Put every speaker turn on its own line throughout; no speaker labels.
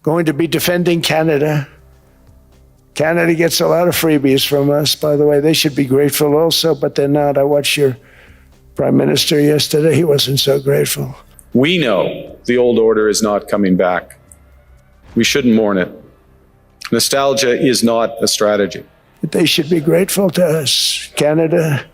Going to be defending Canada. Canada gets a lot of freebies from us, by the way. They should be grateful also, but they're not. I watched your Prime Minister yesterday. He wasn't so grateful.
We know the old order is not coming back. We shouldn't mourn it. Nostalgia is not a strategy.
But they should be grateful to us. Canada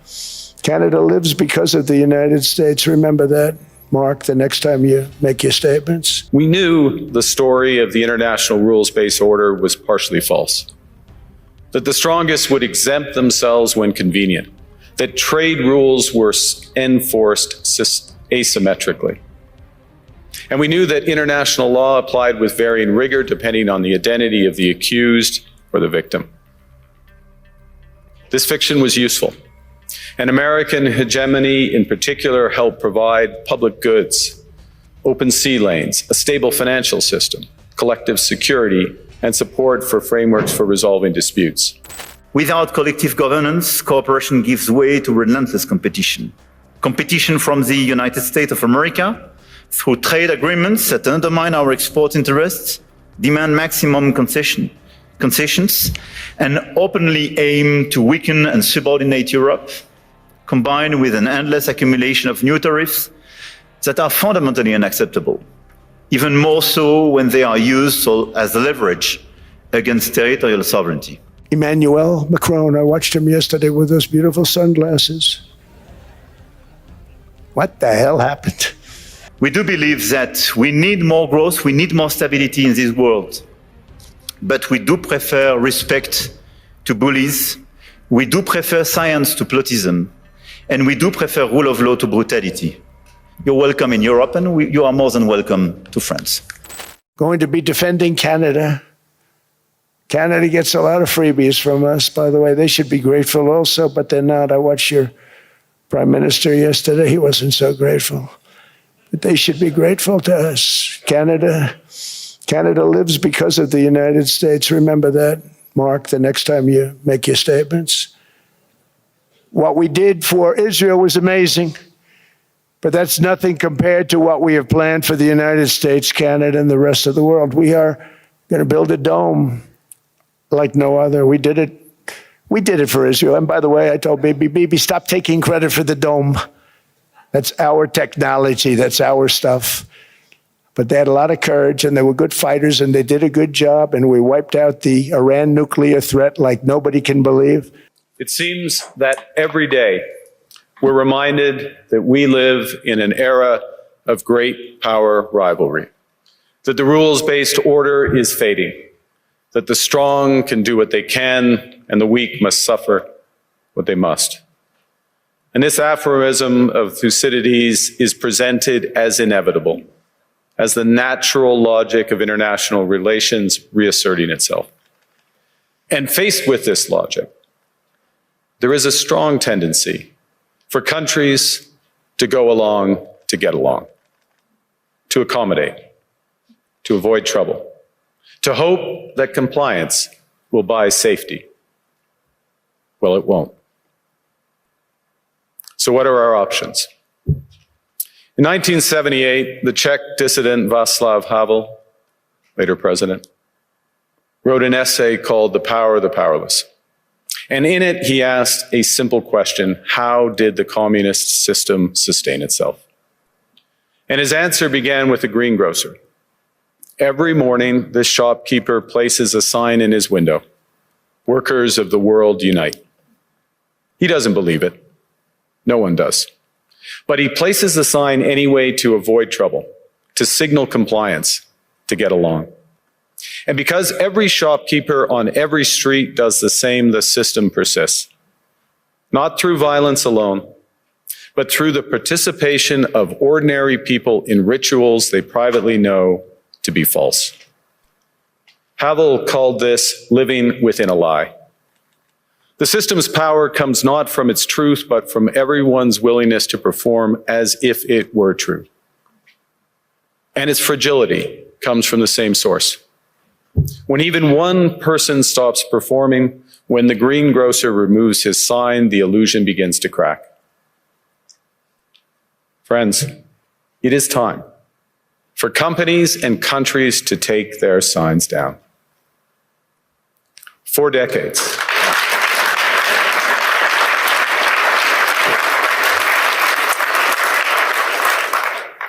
lives because of the United States. Remember that, Mark, the next time you make your statements.
We knew the story of the international rules-based order was partially false. That the strongest would exempt themselves when convenient. That trade rules were enforced asymmetrically. And we knew that international law applied with varying rigor depending on the identity of the accused or the victim. This fiction was useful. And American hegemony in particular helped provide public goods, open sea lanes, a stable financial system, collective security, and support for frameworks for resolving disputes.
Without collective governance, cooperation gives way to relentless competition. Competition from the United States of America through trade agreements that undermine our export interests, demand maximum concessions, and openly aim to weaken and subordinate Europe, combined with an endless accumulation of new tariffs that are fundamentally unacceptable, even more so when they are used as leverage against territorial sovereignty.
Emmanuel Macron, I watched him yesterday with those beautiful sunglasses. What the hell happened?
We do believe that we need more growth, we need more stability in this world. But we do prefer respect to bullies, we do prefer science to plotism, and we do prefer rule of law to brutality. You're welcome in Europe, and you are more than welcome to France.
Going to be defending Canada. Canada gets a lot of freebies from us, by the way. They should be grateful also, but they're not. I watched your Prime Minister yesterday. He wasn't so grateful. But they should be grateful to us. Canada lives because of the United States. Remember that, Mark, the next time you make your statements. What we did for Israel was amazing, but that's nothing compared to what we have planned for the United States, Canada, and the rest of the world. We are going to build a dome like no other. We did it for Israel. And by the way, I told Bibi, stop taking credit for the dome. That's our technology. That's our stuff. But they had a lot of courage, and they were good fighters, and they did a good job, and we wiped out the Iran nuclear threat like nobody can believe.
It seems that every day we're reminded that we live in an era of great power rivalry, that the rules-based order is fading, that the strong can do what they can, and the weak must suffer what they must. And this aphorism of Thucydides is presented as inevitable, as the natural logic of international relations reasserting itself. And faced with this logic, there is a strong tendency for countries to go along to get along, to accommodate, to avoid trouble, to hope that compliance will buy safety. Well, it won't. So what are our options? In 1978, the Czech dissident Václav Havel, later president, wrote an essay called The Power of the Powerless. And in it, he asked a simple question: how did the communist system sustain itself? And his answer began with a greengrocer. Every morning, this shopkeeper places a sign in his window: "Workers of the world unite." He doesn't believe it. No one does. But he places the sign anyway to avoid trouble, to signal compliance, to get along. And because every shopkeeper on every street does the same, the system persists. Not through violence alone, but through the participation of ordinary people in rituals they privately know to be false. Havel called this living within a lie. The system's power comes not from its truth, but from everyone's willingness to perform as if it were true. And its fragility comes from the same source. When even one person stops performing, when the greengrocer removes his sign, the illusion begins to crack. Friends, it is time. for companies and countries to take their signs down. 4 decades.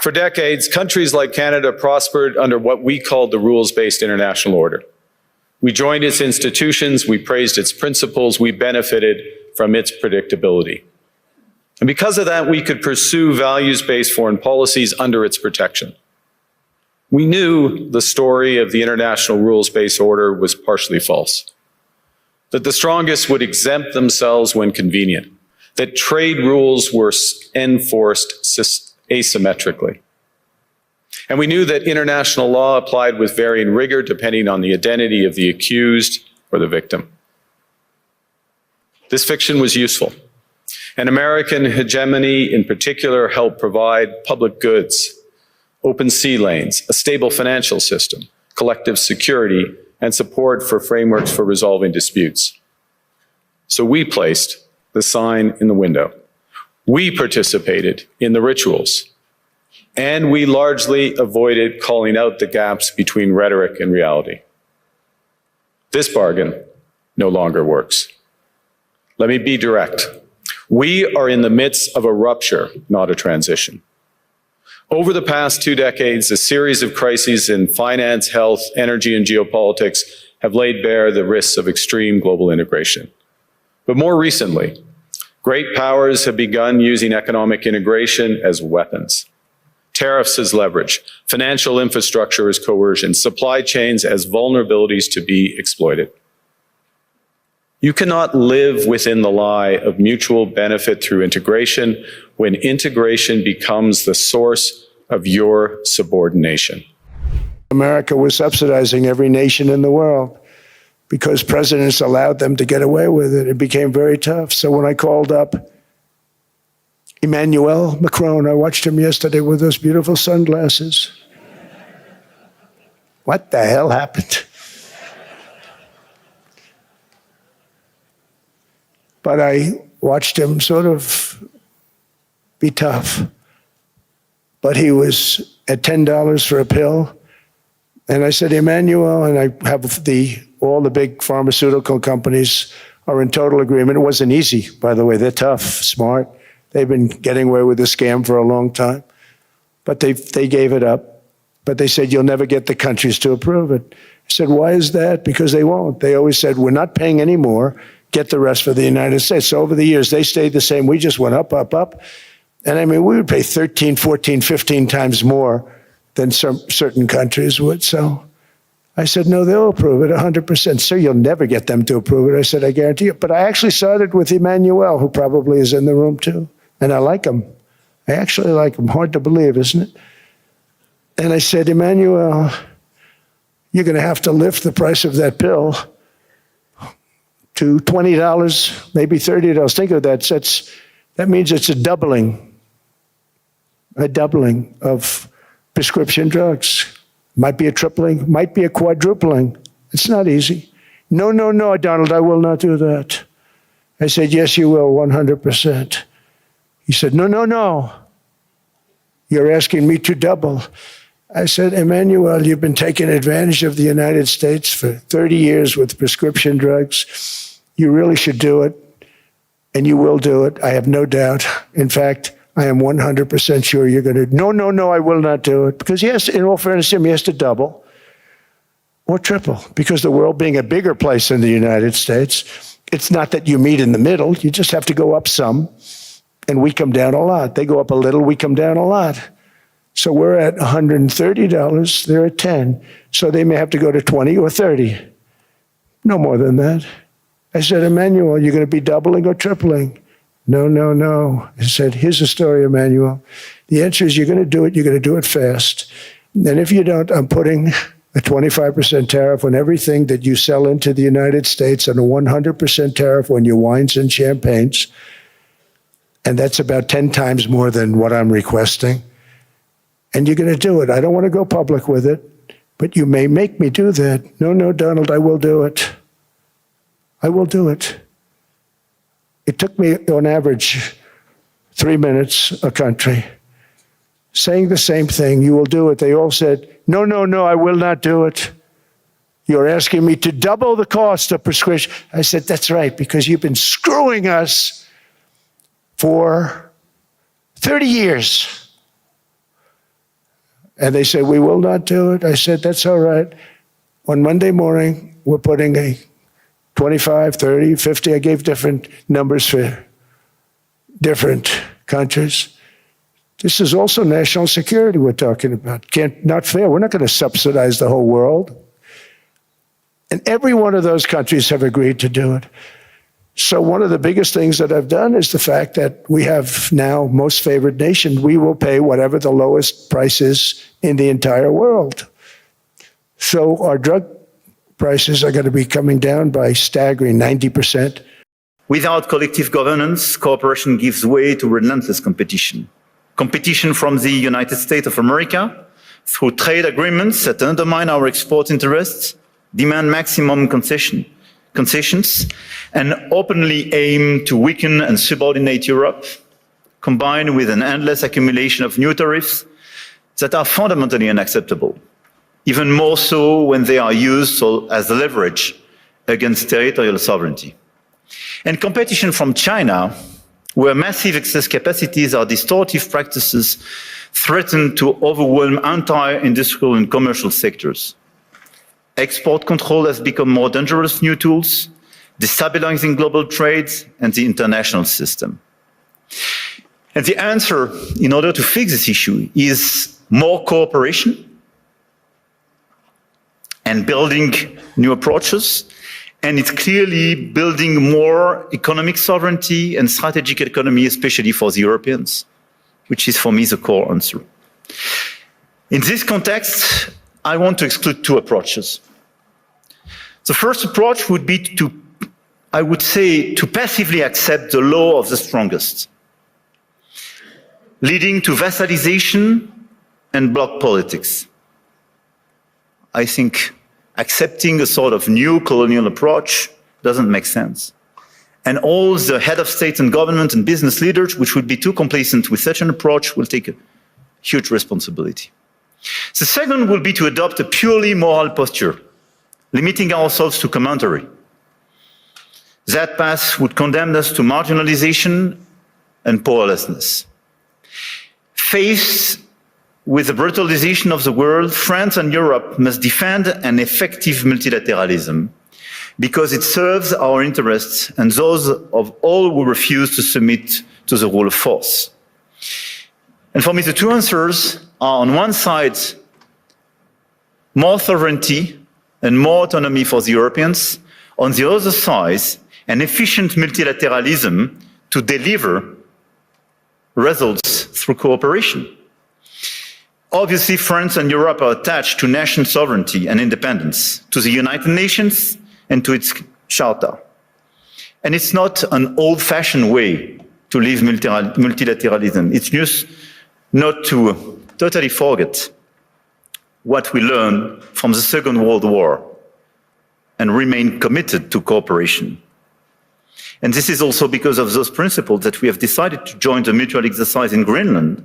For decades, countries like Canada prospered under what we called the rules-based international order. We joined its institutions, we praised its principles, we benefited from its predictability. And because of that, we could pursue values-based foreign policies under its protection. We knew the story of the international rules-based order was partially false, that the strongest would exempt themselves when convenient, that trade rules were enforced asymmetrically. And we knew that international law applied with varying rigor depending on the identity of the accused or the victim. This fiction was useful. And American hegemony in particular helped provide public goods, open sea lanes, a stable financial system, collective security, and support for frameworks for resolving disputes. So we placed the sign in the window. We participated in the rituals. And we largely avoided calling out the gaps between rhetoric and reality. This bargain no longer works. Let me be direct. We are in the midst of a rupture, not a transition. Over the past 2 decades, a series of crises in finance, health, energy, and geopolitics have laid bare the risks of extreme global integration. But more recently, great powers have begun using economic integration as weapons. Tariffs as leverage, financial infrastructure as coercion, supply chains as vulnerabilities to be exploited. You cannot live within the lie of mutual benefit through integration when integration becomes the source of your subordination.
America was subsidizing every nation in the world because presidents allowed them to get away with it. It became very tough. So when I called up Emmanuel Macron, I watched him yesterday with those beautiful sunglasses. What the hell happened? But I watched him sort of be tough. But he was at $10 for a pill. And I said, Emmanuel, and I have all the big pharmaceutical companies are in total agreement. It wasn't easy, by the way. They're tough, smart. They've been getting away with the scam for a long time. But they gave it up. But they said, you'll never get the countries to approve it. I said, why is that? Because they won't. They always said, we're not paying any more. Get the rest for the United States. So over the years, they stayed the same. We just went up, up, up. And I mean, we would pay 13, 14, 15 times more than some certain countries would. So I said, no, they'll approve it 100%. Sir, you'll never get them to approve it. I said, I guarantee you. But I actually started with Emmanuel, who probably is in the room too. And I like him. I actually like him. Hard to believe, isn't it? And I said, Emmanuel, you're going to have to lift the price of that pill to $20, maybe $30. Think of that. That means it's a doubling of prescription drugs. Might be a tripling, might be a quadrupling. It's not easy. No, no, no, Donald, I will not do that. I said, yes, you will, 100%. He said, no, no, no. You're asking me to double. I said, Emmanuel, you've been taking advantage of the United States for 30 years with prescription drugs. You really should do it, and you will do it. I have no doubt. In fact, I am 100% sure you're going to. No, no, no, I will not do it. Because yes, in all fairness to him, he has to double or triple. Because the world being a bigger place than the United States, it's not that you meet in the middle. You just have to go up some, and we come down a lot. They go up a little, we come down a lot. So we're at $130, they're at 10. So they may have to go to 20 or 30. No more than that. I said, Emmanuel, you're going to be doubling or tripling? No, no, no. I said, here's the story, Emmanuel. The answer is you're going to do it. You're going to do it fast. And if you don't, I'm putting a 25% tariff on everything that you sell into the United States and a 100% tariff on your wines and champagnes. And that's about 10 times more than what I'm requesting. And you're going to do it. I don't want to go public with it, but you may make me do that. No, no, Donald, I will do it. I will do it. It took me, on average, 3 minutes a country. saying the same thing. You will do it. They all said, no, no, no, I will not do it. You're asking me to double the cost of prescription. I said, that's right, because you've been screwing us for 30 years. And they said, we will not do it. I said, that's all right. On Monday morning, we're putting a 25, 30, 50. I gave different numbers for different countries. This is also national security we're talking about. Not fair. We're not going to subsidize the whole world. And every one of those countries have agreed to do it. So one of the biggest things that I've done is the fact that we have now most favored nation. We will pay whatever the lowest price is in the entire world. So our drug prices are going to be coming down by staggering 90%.
Without collective governance, cooperation gives way to relentless competition. Competition from the United States of America through trade agreements that undermine our export interests, demand maximum concessions, and openly aim to weaken and subordinate Europe, combined with an endless accumulation of new tariffs that are fundamentally unacceptable, even more so when they are used as leverage against territorial sovereignty. And competition from China, where massive excess capacities or distortive practices threaten to overwhelm entire industrial and commercial sectors. Export control has become more dangerous new tools, destabilizing global trade and the international system. And the answer, in order to fix this issue, is more cooperation and building new approaches. And it's clearly building more economic sovereignty and strategic autonomy, especially for the Europeans, which is for me the core answer. In this context, I want to exclude two approaches. The first approach would be to, I would say, to passively accept the law of the strongest, leading to vassalization and bloc politics. I think accepting a sort of new colonial approach doesn't make sense. And all the head of state and government and business leaders, which would be too complacent with such an approach, will take a huge responsibility. The second will be to adopt a purely moral posture, limiting ourselves to commentary. That path would condemn us to marginalization and powerlessness. Faced with the brutalization of the world, France and Europe must defend an effective multilateralism because it serves our interests and those of all who refuse to submit to the rule of force. And for me, the two answers are, on one side, more sovereignty and more autonomy for the Europeans. On the other side, an efficient multilateralism to deliver results through cooperation. Obviously, France and Europe are attached to national sovereignty and independence, to the United Nations and to its charter. And it's not an old-fashioned way to live multilateralism. It's just not to totally forget what we learned from the Second World War and remain committed to cooperation. And this is also because of those principles that we have decided to join the mutual exercise in Greenland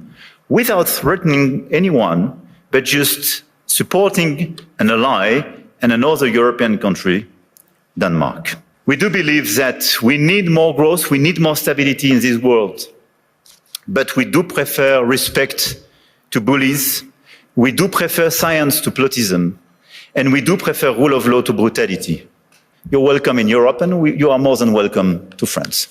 without threatening anyone, but just supporting an ally and another European country, Denmark. We do believe that we need more growth, we need more stability in this world, but we do prefer respect to bullies, we do prefer science to plotism, and we do prefer rule of law to brutality. You're welcome in Europe, and you are more than welcome to France.